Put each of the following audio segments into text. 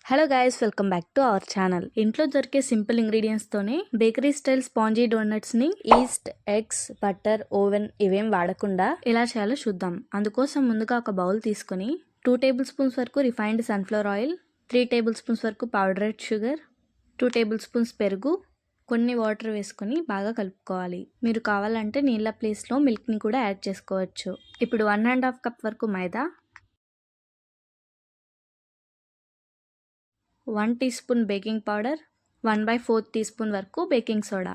Hello guys, welcome back to our channel. ఇంట్లో దొరికే simple ఇంగ్రీడియంట్స్తోనే బేకరీ స్టైల్ స్పాంజీ డోనట్స్ని ఈస్ట్, ఎగ్స్, బటర్, ఓవెన్ ఇవేం వాడకుండా ఎలా చేయాలో చూద్దాం. అందుకోసం ముందుగా ఒక బౌల్ తీసుకొని 2 టేబుల్ స్పూన్స్ వరకు refined sunflower oil, 3 table spoons వరకు పౌడర్డ్ షుగర్, 2 టేబుల్ స్పూన్స్ పెరుగు, కొన్ని వాటర్ వేసుకొని బాగా కలుపుకోవాలి. మీరు కావాలంటే నీళ్ళ ప్లేస్లో మిల్క్ని కూడా యాడ్ చేసుకోవచ్చు. ఇప్పుడు 1½ కప్ వరకు maida, 1 teaspoon baking powder, 1/4 teaspoon వరకు బేకింగ్ సోడా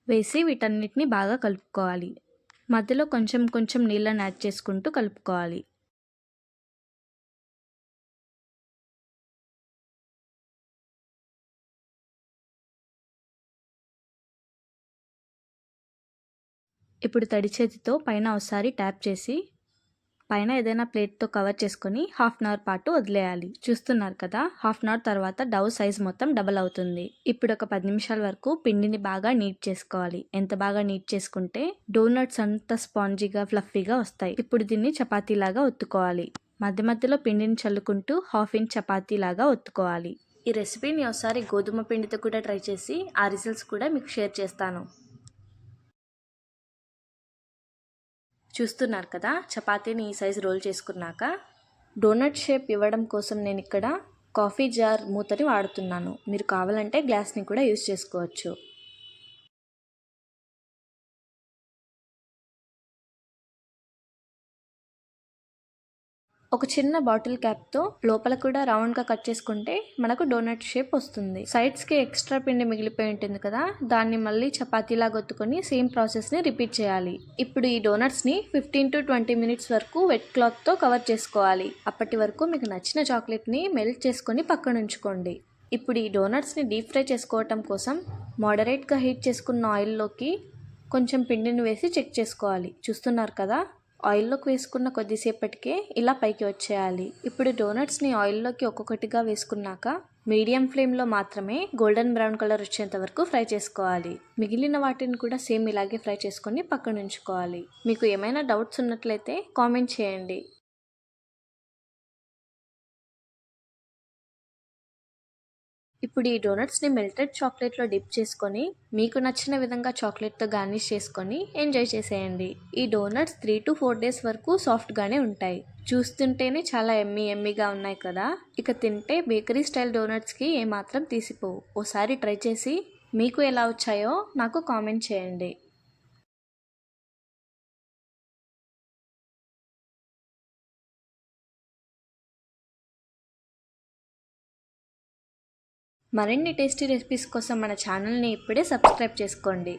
వేసి వీటన్నిటిని బాగా కలుపుకోవాలి. మధ్యలో కొంచెం కొంచెం నీళ్ళని యాడ్ చేసుకుంటూ కలుపుకోవాలి. ఇప్పుడు తడి చేతితో పైన ఒకసారి ట్యాప్ చేసి పైన ఏదైనా ప్లేట్తో కవర్ చేసుకొని 1/2 అవర్ పాటు వదిలేయాలి. చూస్తున్నారు కదా, 1/2 అవర్ తర్వాత డవ్ సైజ్ మొత్తం డబల్ అవుతుంది. ఇప్పుడు ఒక 10 నిమిషాల వరకు పిండిని బాగా నీట్ చేసుకోవాలి. ఎంత బాగా నీట్ చేసుకుంటే డోనట్స్ అంత స్పాంజీగా ఫ్లఫీగా వస్తాయి. ఇప్పుడు దీన్ని చపాతీలాగా ఒత్తుకోవాలి. మధ్య మధ్యలో పిండిని చల్లుకుంటూ 1/2 ఇంచ్ చపాతీలాగా ఒత్తుకోవాలి. ఈ రెసిపీని ఒకసారి గోధుమ పిండితో కూడా ట్రై చేసి ఆ రిజల్ట్స్ కూడా మీకు షేర్ చేస్తాను. చూస్తున్నారు కదా, చపాతీని ఈ సైజు రోల్ చేసుకున్నాక డోనట్ షేప్ ఇవ్వడం కోసం నేను ఇక్కడ కాఫీ జార్ మూతని వాడుతున్నాను. మీరు కావాలంటే గ్లాస్ని కూడా యూజ్ చేసుకోవచ్చు. ఒక చిన్న బాటిల్ క్యాప్తో లోపల కూడా రౌండ్గా కట్ చేసుకుంటే మనకు డోనట్ షేప్ వస్తుంది. సైడ్స్కి ఎక్స్ట్రా పిండి మిగిలిపోయి ఉంటుంది కదా, దాన్ని మళ్ళీ చపాతీలాగా ఒత్తుకొని సేమ్ ప్రాసెస్ని రిపీట్ చేయాలి. ఇప్పుడు ఈ డోనట్స్ని 15 to 20 మినిట్స్ వరకు వెట్ క్లాత్తో కవర్ చేసుకోవాలి. అప్పటి వరకు మీకు నచ్చిన చాక్లెట్ని మెల్ట్ చేసుకొని పక్కన ఉంచుకోండి. ఇప్పుడు ఈ డోనట్స్ని డీప్ ఫ్రై చేసుకోవటం కోసం మోడరేట్గా హీట్ చేసుకున్న ఆయిల్లోకి కొంచెం పిండిని వేసి చెక్ చేసుకోవాలి. చూస్తున్నారు కదా, ఆయిల్లోకి వేసుకున్న కొద్దిసేపటికే ఇలా పైకి వచ్చేయాలి. ఇప్పుడు డోనట్స్ని ఆయిల్లోకి ఒక్కొక్కటిగా వేసుకున్నాక మీడియం ఫ్లేమ్లో మాత్రమే గోల్డెన్ బ్రౌన్ కలర్ వచ్చేంత వరకు ఫ్రై చేసుకోవాలి. మిగిలిన వాటిని కూడా సేమ్ ఇలాగే ఫ్రై చేసుకొని పక్కన ఉంచుకోవాలి. మీకు ఏమైనా డౌట్స్ ఉన్నట్లయితే కామెంట్ చేయండి. ఇప్పుడు ఈ డోనట్స్ని మెల్టెడ్ చాక్లెట్లో డిప్ చేసుకొని మీకు నచ్చిన విధంగా చాక్లెట్తో గార్నిష్ చేసుకొని ఎంజాయ్ చేసేయండి. ఈ డోనట్స్ 3 to 4 డేస్ వరకు సాఫ్ట్గానే ఉంటాయి. చూస్తుంటేనే చాలా ఎమ్మీగా ఉన్నాయి కదా. ఇక తింటే బేకరీ స్టైల్ డోనట్స్కి ఏమాత్రం తీసిపోవు. ఓసారి ట్రై చేసి మీకు ఎలా వచ్చాయో నాకు కామెంట్ చేయండి. మరిన్ని టేస్టీ రెసిపీస్ కోసం మన ఛానల్ని ఇప్పుడే సబ్స్క్రైబ్ చేసుకోండి.